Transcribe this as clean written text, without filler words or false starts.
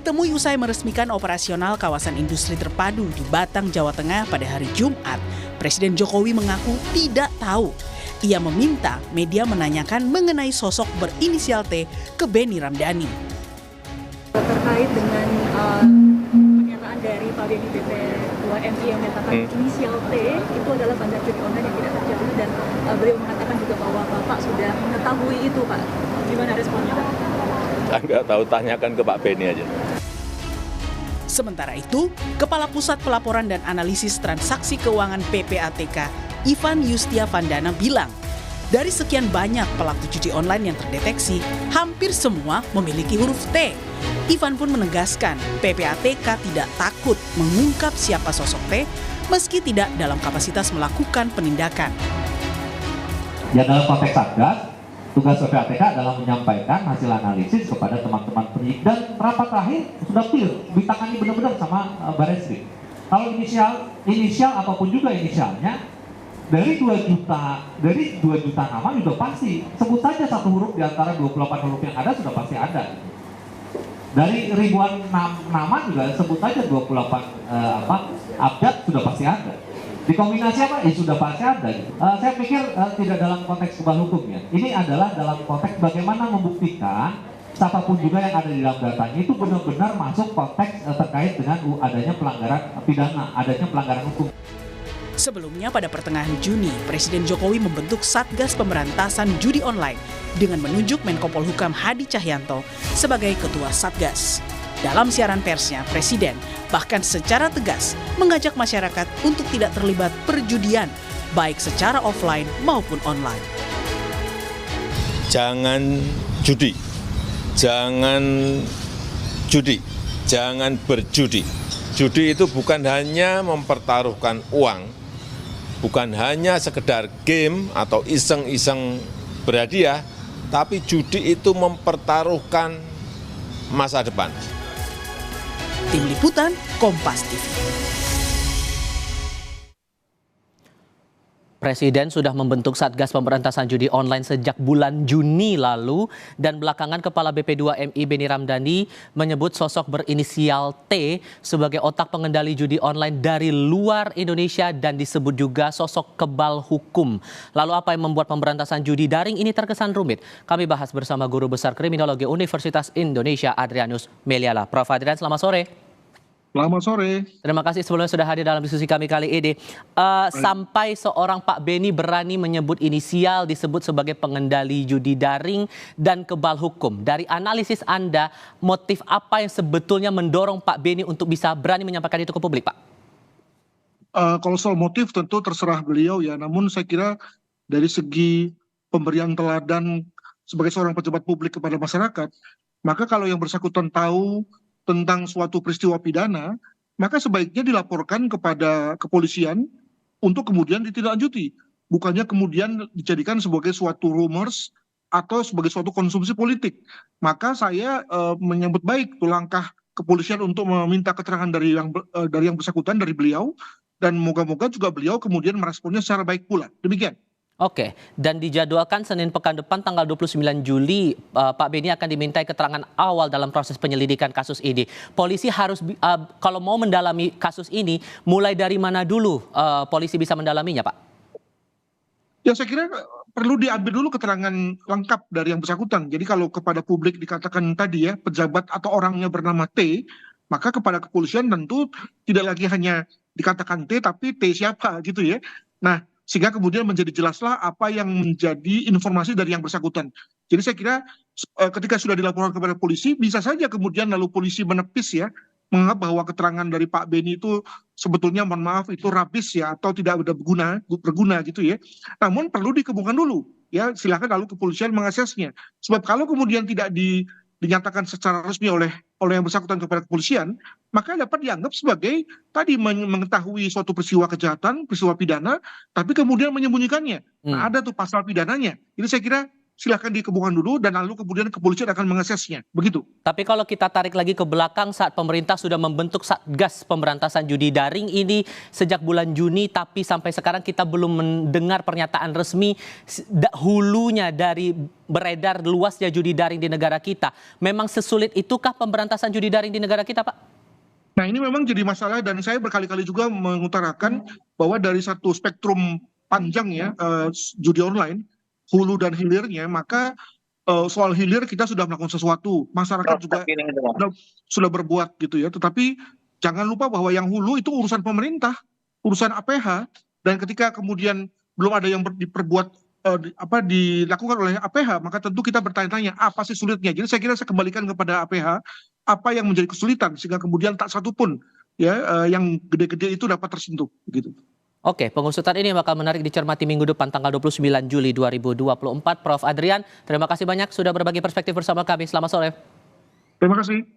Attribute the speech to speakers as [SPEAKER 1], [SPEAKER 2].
[SPEAKER 1] Ditemui usai meresmikan operasional kawasan industri terpadu di Batang, Jawa Tengah pada hari Jumat, Presiden Jokowi mengaku tidak tahu. Ia meminta media menanyakan mengenai sosok berinisial T ke Benny Ramdhani.
[SPEAKER 2] Terkait dengan pernyataan dari Pak Benny BP2 MI yang menyatakan inisial T itu adalah bandar judi online yang tidak terjadi, dan beliau mengatakan juga bahwa Bapak sudah mengetahui itu, Pak. Gimana responnya, Pak?
[SPEAKER 3] Nggak tahu, tanyakan ke Pak Benny aja.
[SPEAKER 1] Sementara itu, Kepala Pusat Pelaporan dan Analisis Transaksi Keuangan PPATK, Ivan Yustiavandana bilang, dari sekian banyak pelaku judi online yang terdeteksi, hampir semua memiliki huruf T. Ivan pun menegaskan, PPATK tidak takut mengungkap siapa sosok T, meski tidak dalam kapasitas melakukan penindakan.
[SPEAKER 4] Ya, dalam konteks Satgas, tugas PPATK adalah menyampaikan hasil analisis kepada teman-teman penyidik, dan rapat terakhir sudah clear, ditangani benar-benar sama Barreskrim. Kalau inisial apapun juga inisialnya, dari 2 juta nama juga pasti, sebut saja satu huruf di antara 28 huruf yang ada sudah pasti ada. Dari ribuan nama juga sebut saja 28 abjad sudah pasti ada. Dikombinasi apa? Sudah pasti ada. Saya pikir tidak dalam konteks kebal hukumnya. Ini adalah dalam konteks bagaimana membuktikan siapapun juga yang ada di dalam datanya itu benar-benar masuk konteks terkait dengan adanya pelanggaran pidana, adanya pelanggaran hukum.
[SPEAKER 1] Sebelumnya pada pertengahan Juni, Presiden Jokowi membentuk Satgas Pemberantasan Judi Online dengan menunjuk Menko Polhukam Hadi Cahyanto sebagai Ketua Satgas. Dalam siaran persnya, Presiden bahkan secara tegas mengajak masyarakat untuk tidak terlibat perjudian, baik secara offline maupun online.
[SPEAKER 3] Jangan judi, jangan judi, jangan berjudi. Judi itu bukan hanya mempertaruhkan uang, bukan hanya sekedar game atau iseng-iseng berhadiah, tapi judi itu mempertaruhkan masa depan.
[SPEAKER 1] Tim Liputan, Kompas TV.
[SPEAKER 5] Presiden sudah membentuk Satgas Pemberantasan Judi Online sejak bulan Juni lalu, dan belakangan Kepala BP2 MI Benny Ramdhani menyebut sosok berinisial T sebagai otak pengendali judi online dari luar Indonesia, dan disebut juga sosok kebal hukum. Lalu apa yang membuat pemberantasan judi daring ini terkesan rumit? Kami bahas bersama Guru Besar Kriminologi Universitas Indonesia Adrianus Meliala. Prof. Adrian, selamat sore.
[SPEAKER 6] Selamat sore.
[SPEAKER 5] Terima kasih sebelumnya sudah hadir dalam diskusi kami kali ini. Sampai seorang Pak Benny berani menyebut inisial disebut sebagai pengendali judi daring dan kebal hukum. Dari analisis Anda, motif apa yang sebetulnya mendorong Pak Benny untuk bisa berani menyampaikan itu ke publik, Pak?
[SPEAKER 6] Kalau soal motif tentu terserah beliau ya. Namun saya kira dari segi pemberian teladan sebagai seorang pejabat publik kepada masyarakat, maka kalau yang bersangkutan tahu tentang suatu peristiwa pidana, maka sebaiknya dilaporkan kepada kepolisian untuk kemudian ditindaklanjuti. Bukannya kemudian dijadikan sebagai suatu rumors atau sebagai suatu konsumsi politik. Maka saya menyambut baik tuh langkah kepolisian untuk meminta keterangan dari yang bersangkutan, dari beliau, dan moga-moga juga beliau kemudian meresponnya secara baik pula. Demikian.
[SPEAKER 5] Oke, dan dijadwalkan Senin pekan depan tanggal 29 Juli, Pak Benny akan dimintai keterangan awal dalam proses penyelidikan kasus ini. Polisi harus, kalau mau mendalami kasus ini, mulai dari mana dulu polisi bisa mendalaminya, Pak?
[SPEAKER 6] Ya, saya kira perlu diambil dulu keterangan lengkap dari yang bersangkutan. Jadi kalau kepada publik dikatakan tadi ya, pejabat atau orangnya bernama T, maka kepada kepolisian tentu tidak lagi hanya dikatakan T, tapi T siapa gitu ya. Nah, sehingga kemudian menjadi jelaslah apa yang menjadi informasi dari yang bersangkutan. Jadi saya kira ketika sudah dilaporkan kepada polisi, bisa saja kemudian lalu polisi menepis ya, menganggap bahwa keterangan dari Pak Benny itu sebetulnya mohon maaf itu rabis ya, atau tidak ada berguna gitu ya. Namun perlu dikemukakan dulu ya, silakan lalu kepolisian mengaksesnya. Sebab kalau kemudian tidak dinyatakan secara resmi oleh yang bersangkutan kepada kepolisian, maka dapat dianggap sebagai tadi mengetahui suatu peristiwa kejahatan, peristiwa pidana, tapi kemudian menyembunyikannya. Nah, ada tuh pasal pidananya. Jadi saya kira silahkan dikembangkan dulu dan lalu kemudian kepolisian akan mengaksesnya. Begitu.
[SPEAKER 5] Tapi kalau kita tarik lagi ke belakang saat pemerintah sudah membentuk Satgas Pemberantasan Judi Daring ini sejak bulan Juni, tapi sampai sekarang kita belum mendengar pernyataan resmi hulunya dari beredar luasnya judi daring di negara kita. Memang sesulit itukah pemberantasan judi daring di negara kita, Pak?
[SPEAKER 6] Nah, ini memang jadi masalah dan saya berkali-kali juga mengutarakan bahwa dari satu spektrum panjang ya judi online, hulu dan hilirnya, maka soal hilir kita sudah melakukan sesuatu, masyarakat juga sudah berbuat gitu ya. Tetapi jangan lupa bahwa yang hulu itu urusan pemerintah, urusan APH, dan ketika kemudian belum ada yang diperbuat dilakukan oleh APH, maka tentu kita bertanya-tanya apa sih sulitnya. Jadi saya kira saya kembalikan kepada APH apa yang menjadi kesulitan sehingga kemudian tak satu pun ya yang gede-gede itu dapat tersentuh gitu.
[SPEAKER 5] Oke, pengusutan ini bakal menarik dicermati minggu depan tanggal 29 Juli 2024. Prof. Adrian, terima kasih banyak sudah berbagi perspektif bersama kami. Selamat sore.
[SPEAKER 6] Terima kasih.